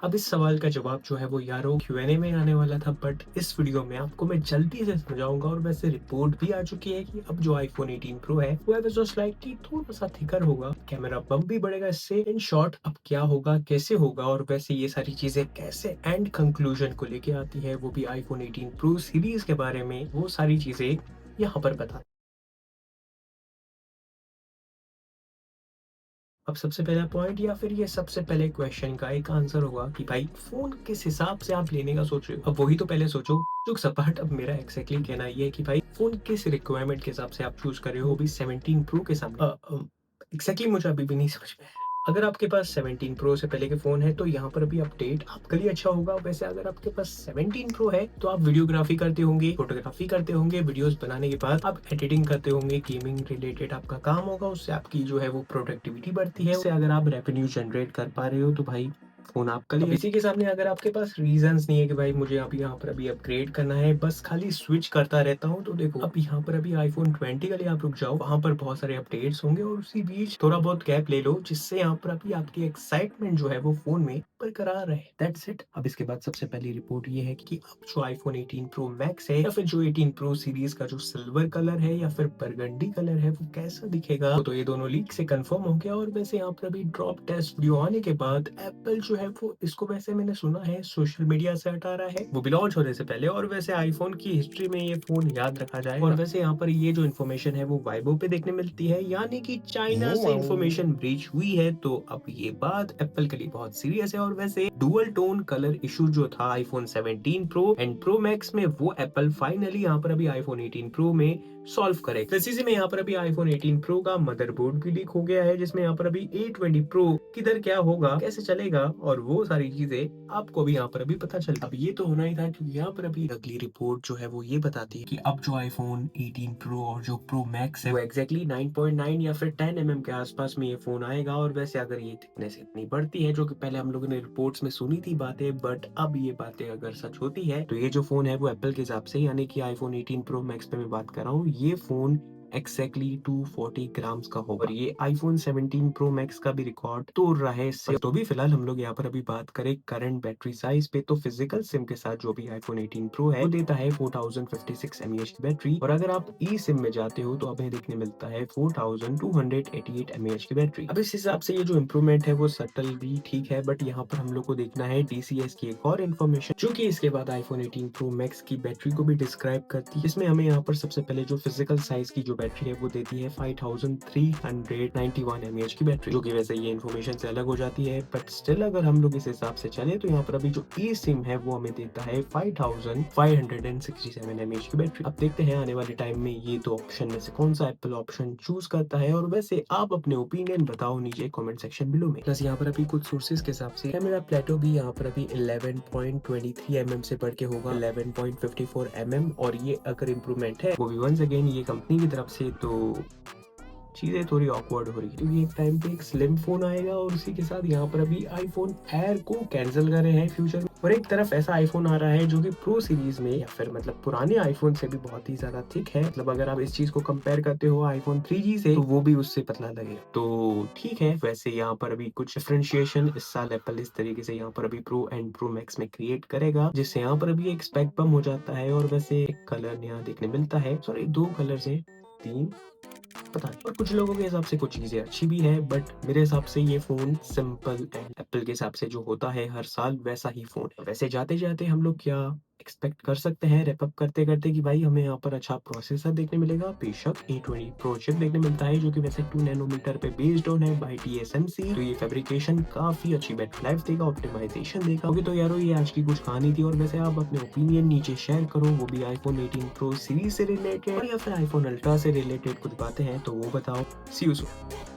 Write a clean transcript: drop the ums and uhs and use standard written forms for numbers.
अब इस सवाल का जवाब जो है वो यारो Q&A में आने वाला था, बट इस वीडियो में आपको मैं जल्दी से समझाऊंगा। और वैसे रिपोर्ट भी आ चुकी है कि अब जो iPhone 18 Pro है वो है जो स्लाइटली थोड़ा सा थिकर होगा, कैमरा बम्प भी बढ़ेगा इससे। इन शॉर्ट अब क्या होगा, कैसे होगा, और वैसे ये सारी चीजें कैसे एंड कंक्लूजन को लेके आती है, वो भी iPhone 18 Pro सीरीज के बारे में, वो सारी चीजें यहाँ पर बता। अब सबसे पहला पॉइंट या फिर ये सबसे पहले क्वेश्चन का एक आंसर होगा कि भाई फोन किस हिसाब से आप लेने का सोच रहे हो। अब वही तो पहले सोचो। जो सपाट अब मेरा एक्जैक्टली कहना ये है कि भाई फोन किस रिक्वायरमेंट के हिसाब से आप चूज कर रहे हो, वो भी 17 प्रो के सामने। एग्जैक्टली मुझे अभी भी नहीं समझ में आया। अगर आपके पास 17 प्रो से पहले के फोन है तो यहाँ पर अभी अपडेट आपके लिए अच्छा होगा। वैसे अगर आपके पास 17 प्रो है तो आप वीडियोग्राफी करते होंगे, फोटोग्राफी करते होंगे, वीडियोस बनाने के बाद आप एडिटिंग करते होंगे, गेमिंग रिलेटेड आपका काम होगा, उससे आपकी जो है वो प्रोडक्टिविटी बढ़ती है। उससे अगर आप रेवेन्यू जनरेट कर पा रहे हो तो भाई फोन आपके लिए। इसी के सामने अगर आपके पास रीजंस नहीं है कि भाई मुझे अब यहाँ पर अभी अपग्रेड करना है, बस खाली स्विच करता रहता हूँ, तो देखो अब यहाँ पर अभी iPhone 20 के लिए आप रुक जाओ, वहां पर बहुत सारे अपडेट्स होंगे और उसी बीच थोड़ा बहुत गैप ले लो, जिससे यहाँ पर अभी आपकी एक्साइटमेंट जो है वो फोन में बरकरार रहे। That's it. अब इसके बाद सबसे पहली रिपोर्ट ये है कि अब जो iPhone 18 Pro Max है या फिर जो 18 Pro सीरीज का जो सिल्वर कलर है या फिर बरगंडी कलर है वो कैसा दिखेगा। तो ये दोनों लीक से कंफर्म हो गया। और वैसे यहाँ पर अभी ड्रॉप टेस्ट वीडियो आने के बाद एप्पल जो है वो इसको, वैसे मैंने सुना है, सोशल मीडिया से हटा रहा है, वो भी लॉन्च होने से पहले। और वैसे आईफोन की हिस्ट्री में ये फोन याद रखा जाएगा। और वैसे यहाँ पर ये जो इन्फॉर्मेशन है वो वाइबो पे देखने मिलती है, यानी कि चाइना से इन्फॉर्मेशन ब्रीच हुई है। तो अब ये बात एप्पल के लिए बहुत सीरियस है। और वैसे डुअल टोन कलर इशू जो था iPhone 17 Pro and Pro Max में, वो एप्पल फाइनली यहाँ पर अभी iPhone 18 Pro में सॉल्व करेगा। इसी से में यहाँ पर अभी iPhone 18 Pro का मदरबोर्ड भी लीक हो गया है, जिसमें यहाँ पर अभी A20 Pro किधर क्या होगा, कैसे चलेगा, और वो सारी चीजें आपको भी यहाँ पर अभी पता चल। अब ये तो होना ही था, क्योंकि यहाँ पर अभी अगली रिपोर्ट जो है वो ये बताती है कि अब जो iPhone 18 Pro और जो Pro Max है वो एक्जैक्टली 9.9 या फिर 10 mm के आसपास में ये फोन आएगा। और वैसे अगर ये थिकनेस इतनी बढ़ती है, जो कि पहले हम लोगों ने रिपोर्ट्स में सुनी थी बातें, बट अब ये बातें अगर सच होती है तो ये जो फोन है वो एप्पल के हिसाब से, यानी कि iPhone 18 Pro Max पे मैं बात कर रहा हूँ, ये फोन एक्जैक्टली 240 ग्राम्स का होगा। और ये iPhone 17 Pro Max का भी रिकॉर्ड तोड़ रहा है इससे। तो भी फिलहाल हम लोग यहाँ पर अभी बात करें करंट बैटरी साइज पे, तो फिजिकल सिम के साथ जो भी iPhone 18 Pro है वो देता है 4056 mAh की बैटरी। और अगर आप ई सिम में जाते हो तो हमें देखने मिलता है 4288 mAh की बैटरी। अब इस हिसाब से ये जो इम्प्रूवमेंट है वो सटल भी ठीक है, बट यहाँ पर हम लोग को देखना है DCS की एक और इन्फॉर्मेशन, जो कि इसके बाद iPhone 18 Pro Max की बैटरी को भी डिस्क्राइब करती है। इसमें हमें यहाँ पर सबसे पहले जो फिजिकल साइज की जो बैटरी है वो देती है 5391 mAh की बैटरी, जो कि वैसे ये इन्फॉर्मेशन से अलग हो जाती है, बट स्टिल अगर हम लोग इस हिसाब से चले तो यहाँ पर अभी जो ई सिम है वो हमें देता है 5567 mAh की बैटरी। अब देखते हैं आने वाले टाइम में ये दो ऑप्शन में से कौन सा एप्पल ऑप्शन चूज करता है। और वैसे आप अपने ओपिनियन बताओ नीचे कमेंट सेक्शन बिलो में। प्लस यहाँ पर अभी कुछ सोर्सेज के हिसाब से कैमरा प्लेटो भी यहाँ पर अभी 11.23 mm से बढ़ के होगा 11.54 mm। और ये अगर इम्प्रूवमेंट है वो भी वंस अगेन ये कंपनी की तरफ से, तो चीजें थोड़ी ऑकवर्ड हो रही है, क्योंकि एक टाइम पे एक स्लिम फोन आएगा और उसी के साथ यहाँ पर अभी आईफोन एयर को कैंसिल कर रहे हैं फ्यूचर में। और एक तरफ ऐसा आईफोन आ रहा है जो कि प्रो सीरीज में या फिर मतलब पुराने आईफोन से भी बहुत ही ज्यादा थिक है। मतलब अगर आप इस चीज को कंपेयर करते हो आईफोन 3G से, तो वो भी उससे पतला लगेगा। तो ठीक है, वैसे यहाँ पर अभी कुछ डिफरेंशिएशन इस साल एप्पल इस तरीके से यहाँ पर अभी प्रो एंड प्रो मैक्स में क्रिएट करेगा, जिससे यहाँ पर अभी एक स्पेक बम हो जाता है। और वैसे एक कलर यहाँ देखने मिलता है, सॉरी दो कलर से, तीन, पता नहीं। और कुछ लोगों के हिसाब से कुछ चीजें अच्छी भी है, बट मेरे हिसाब से ये फोन सिंपल एंड एप्पल के हिसाब से जो होता है हर साल वैसा ही फोन है। वैसे जाते जाते हम लोग क्या एक्सपेक्ट कर सकते हैं रैप अप करते करते, कि भाई हमें यहाँ पर अच्छा प्रोसेसर देखने मिलेगा। बेशक A20 Pro चिप देखने मिलता है, जो कि वैसे 2 नैनोमीटर पे बेस्ड ऑन है बाय TSMC। तो ये फैब्रिकेशन काफी अच्छी बैटरी लाइफ देगा, ऑप्टिमाइजेशन देगा। ओके तो यारो ये आज की कुछ कहानी थी। और वैसे आप अपने ओपिनियन नीचे शेयर करो, वो भी iPhone 18 Pro सीरीज से रिलेटेड, और या फिर iPhone Ultra से रिलेटेड कुछ बातें हैं तो वो बताओ। सी यू सून।